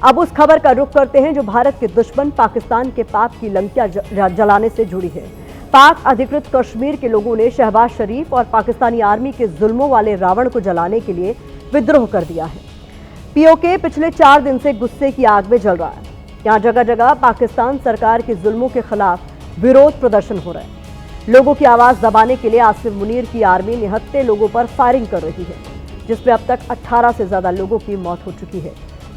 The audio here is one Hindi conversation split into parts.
अब उस खबर का रुख करते हैं जो भारत के दुश्मन पाकिस्तान के पाप की लंकियां जलाने से जुड़ी है। पाक अधिकृत कश्मीर के लोगों ने शहबाज शरीफ और पाकिस्तानी आर्मी के जुल्मों वाले रावण को जलाने के लिए विद्रोह कर दिया है। पीओके पिछले 4 दिन से गुस्से की आग में जल रहा है। यहाँ जगह जगह पाकिस्तान सरकार के जुल्मों के खिलाफ विरोध प्रदर्शन हो रहे हैं। लोगों की आवाज दबाने के लिए आसिफ मुनीर की आर्मी निहत्थे लोगों पर फायरिंग कर रही है, जिसमें अब तक 18 से ज्यादा लोगों की मौत हो चुकी है।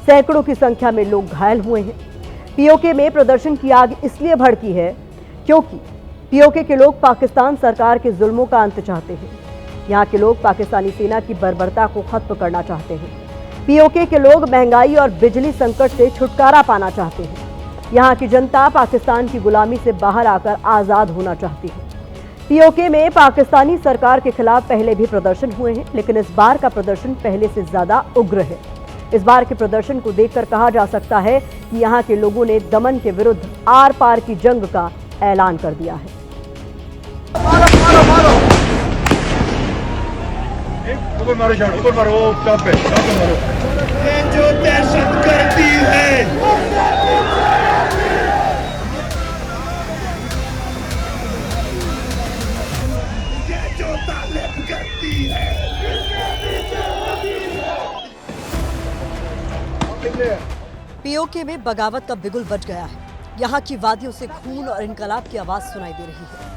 सैकड़ों की संख्या में लोग घायल हुए हैं। पीओके में प्रदर्शन की आग इसलिए भड़की है क्योंकि पीओके के लोग पाकिस्तान सरकार के जुल्मों का अंत चाहते हैं। यहाँ के लोग पाकिस्तानी सेना की बर्बरता को खत्म करना चाहते हैं। पीओके के लोग महंगाई और बिजली संकट से छुटकारा पाना चाहते हैं। यहाँ की जनता पाकिस्तान की गुलामी से बाहर आकर आजाद होना चाहती है। पीओके में पाकिस्तानी सरकार के खिलाफ पहले भी प्रदर्शन हुए हैं, लेकिन इस बार का प्रदर्शन पहले से ज्यादा उग्र है। इस बार के प्रदर्शन को देखकर कहा जा सकता है कि यहाँ के लोगों ने दमन के विरुद्ध आर पार की जंग का ऐलान कर दिया है। ये जो दहशतगर्दी है, ये जो तालिब करती है, पीओके में बगावत का बिगुल बज गया है। यहाँ की वादियों से खून और इनकलाब की आवाज सुनाई दे रही है।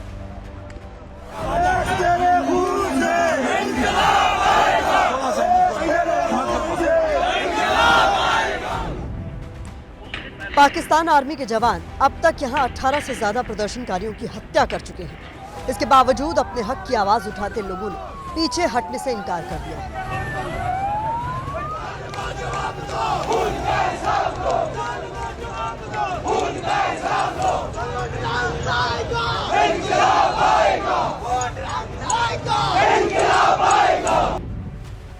पाकिस्तान आर्मी के जवान अब तक यहाँ 18 से ज्यादा प्रदर्शनकारियों की हत्या कर चुके हैं। इसके बावजूद अपने हक की आवाज उठाते लोगों ने पीछे हटने से इनकार कर दिया है।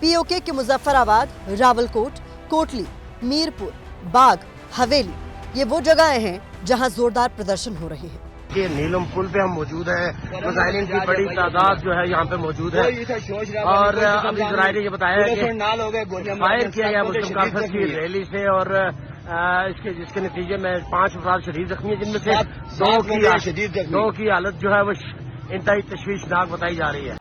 पीओके के मुजफ्फराबाद, रावलकोट, कोटली, मीरपुर, बाग, हवेली ये वो जगहें हैं जहां जोरदार प्रदर्शन हो रहे हैं। ये नीलम पुल पे हम मौजूद हैं। मुजाहिरीन की बड़ी तादाद जो है यहाँ पे मौजूद है और अभी ज़राए ये बताया है कि फायर किया गया मुस्लिम कॉन्फ्रेंस की रैली से और जिसके नतीजे में 5 अफराद शदीद जख्मी है, जिनमें से 2 की हालत जो है वो इंतहाई तशवीशनाक बताई जा रही है।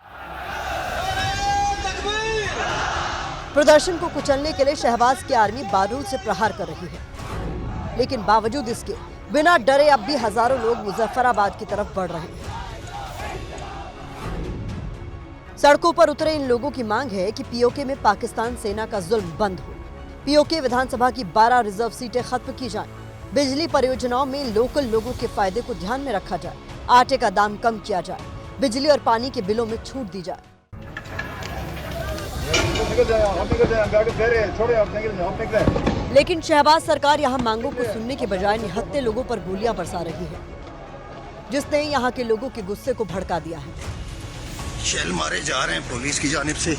प्रदर्शन को कुचलने के लिए शहबाज की आर्मी बारूद से प्रहार कर रही है, लेकिन बावजूद इसके बिना डरे अब भी हजारों लोग मुजफ्फराबाद की तरफ बढ़ रहे हैं। सड़कों पर उतरे इन लोगों की मांग है कि पीओके में पाकिस्तान सेना का जुल्म बंद हो। पीओके विधानसभा की 12 रिजर्व सीटें खत्म की जाएं। बिजली परियोजनाओं में लोकल लोगों के फायदे को ध्यान में रखा जाए। आटे का दाम कम किया जाए। बिजली और पानी के बिलों में छूट दी जाए। लेकिन शहबाज सरकार यहाँ मांगों को सुनने के बजाय निहत्थे लोगों पर गोलियां बरसा रही है, जिसने यहाँ के लोगों के गुस्से को भड़का दिया है। शेल मारे जा रहे हैं पुलिस की जानिब से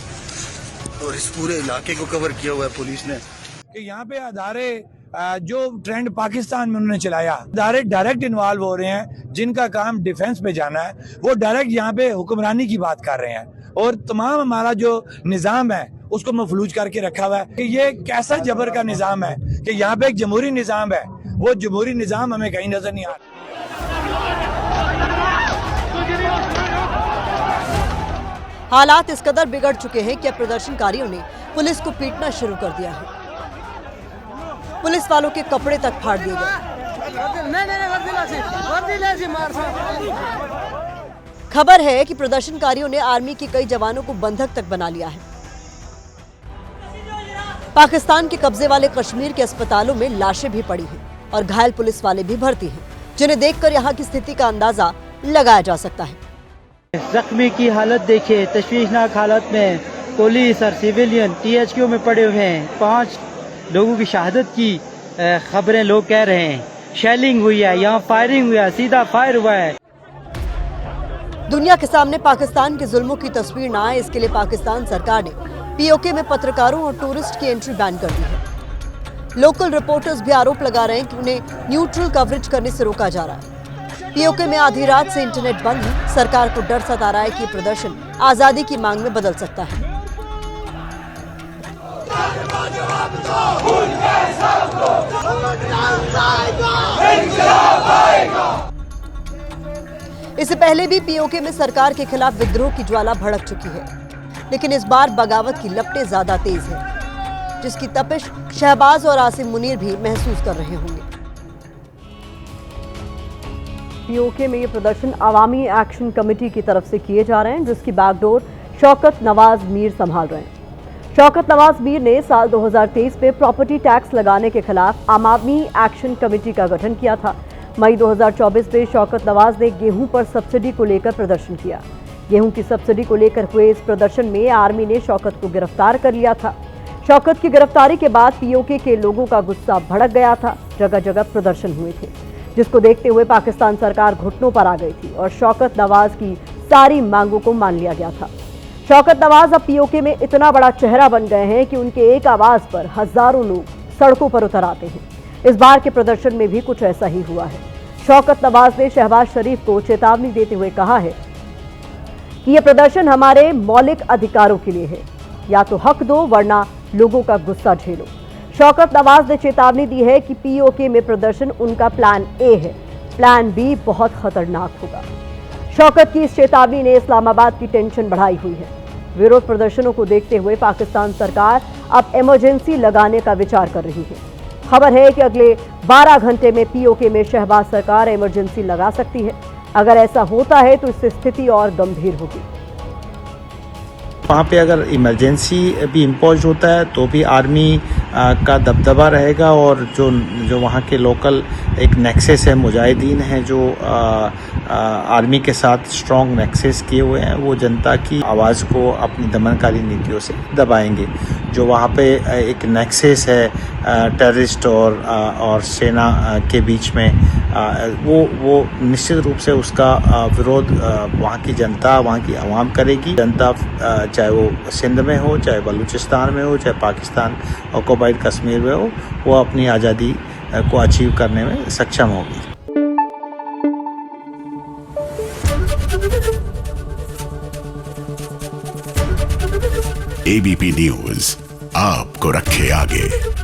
और इस पूरे इलाके को कवर किया हुआ है पुलिस ने। कि यहाँ पे अदारे जो ट्रेंड पाकिस्तान में उन्होंने चलाया, अदारे डायरेक्ट इन्वॉल्व हो रहे हैं। जिनका काम डिफेंस पे जाना है वो डायरेक्ट यहाँ पे हुक्मरानी की बात कर रहे हैं और तमाम हमारा जो निज़ाम है उसको मफलूज करके रखा हुआ है। कि ये कैसा जबर का निज़ाम है कि यहाँ पे एक जमहूरी निज़ाम है, वो जमहूरी निज़ाम हमें कहीं नजर नहीं आ रहा। हालात इस कदर बिगड़ चुके हैं कि अब प्रदर्शनकारियों ने पुलिस को पीटना शुरू कर दिया है। पुलिस वालों के कपड़े तक फाड़ दिए गए। खबर है कि प्रदर्शनकारियों ने आर्मी के कई जवानों को बंधक तक बना लिया है। पाकिस्तान के कब्जे वाले कश्मीर के अस्पतालों में लाशें भी पड़ी हैं और घायल पुलिस वाले भी भर्ती हैं, जिन्हें देखकर यहाँ की स्थिति का अंदाजा लगाया जा सकता है। जख्मी की हालत देखिए, तशवीशनाक हालत में पुलिस और सिविलियन THQ में पड़े हुए हैं। 5 लोगों की शहादत की खबरें लोग कह रहे हैं। शेलिंग हुई है, यहाँ फायरिंग हुआ है, सीधा फायर हुआ है। दुनिया के सामने पाकिस्तान के जुल्मों की तस्वीर न आए, इसके लिए पाकिस्तान सरकार ने पीओके में पत्रकारों और टूरिस्ट की एंट्री बैन कर दी है। लोकल रिपोर्टर्स भी आरोप लगा रहे हैं कि उन्हें न्यूट्रल कवरेज करने से रोका जा रहा है। पीओके में आधी रात से इंटरनेट बंद है। सरकार को डर सता रहा है कि प्रदर्शन आजादी की मांग में बदल सकता है। इससे पहले भी पीओके में सरकार के खिलाफ विद्रोह की ज्वाला भड़क चुकी है, लेकिन इस बार बगावत की लपटें ज्यादा तेज है, जिसकी तपिश शहबाज और आसिम मुनीर भी महसूस कर रहे होंगे। पीओके में ये प्रदर्शन अवामी एक्शन कमेटी की तरफ से किए जा रहे हैं, जिसकी बैकडोर शौकत नवाज मीर संभाल रहे हैं। शौकत नवाज मीर ने साल 2023 में प्रॉपर्टी टैक्स लगाने के खिलाफ अवामी एक्शन कमेटी का गठन किया था। मई 2024 में शौकत नवाज ने गेहूं पर सब्सिडी को लेकर प्रदर्शन किया। गेहूं की सब्सिडी को लेकर हुए इस प्रदर्शन में आर्मी ने शौकत को गिरफ्तार कर लिया था। शौकत की गिरफ्तारी के बाद पीओके के लोगों का गुस्सा भड़क गया था। जगह जगह प्रदर्शन हुए थे, जिसको देखते हुए पाकिस्तान सरकार घुटनों पर आ गई थी और शौकत नवाज की सारी मांगों को मान लिया गया था। शौकत नवाज अब पीओके में इतना बड़ा चेहरा बन गए हैं कि उनके एक आवाज पर हजारों लोग सड़कों पर उतर आते हैं। इस बार के प्रदर्शन में भी कुछ ऐसा ही हुआ है। शौकत नवाज ने शहबाज शरीफ को चेतावनी देते हुए कहा है कि यह प्रदर्शन हमारे मौलिक अधिकारों के लिए है, या तो हक दो वरना लोगों का गुस्सा झेलो। शौकत नवाज ने चेतावनी दी है कि पीओके में प्रदर्शन उनका प्लान ए है, प्लान बी बहुत खतरनाक होगा। शौकत की इस चेतावनी ने इस्लामाबाद की टेंशन बढ़ाई हुई है। विरोध प्रदर्शनों को देखते हुए पाकिस्तान सरकार अब इमरजेंसी लगाने का विचार कर रही है। खबर है कि अगले 12 घंटे में पीओके में शहबाज सरकार इमरजेंसी लगा सकती है। अगर ऐसा होता है तो इससे स्थिति और गंभीर होगी। वहाँ पे अगर इमरजेंसी भी इम्पोज होता है तो भी आर्मी का दबदबा रहेगा, और जो वहाँ के लोकल एक नेक्सेस है, मुजाहिदीन हैं जो आर्मी के साथ स्ट्रॉन्ग नेक्सेस किए हुए हैं, वो जनता की आवाज़ को अपनी दमनकारी नीतियों से दबाएंगे। जो वहाँ पे एक नेक्सेस है टेररिस्ट और सेना के बीच में, वो निश्चित रूप से उसका विरोध वहाँ की जनता, वहाँ की आवाम करेगी। जनता चाहे वो सिंध में हो, चाहे बलूचिस्तान में हो, चाहे पाकिस्तान ऑक्युपाइड कश्मीर में हो, वो अपनी आज़ादी को अचीव करने में सक्षम होगी। एबीपी न्यूज़ आपको रखे आगे।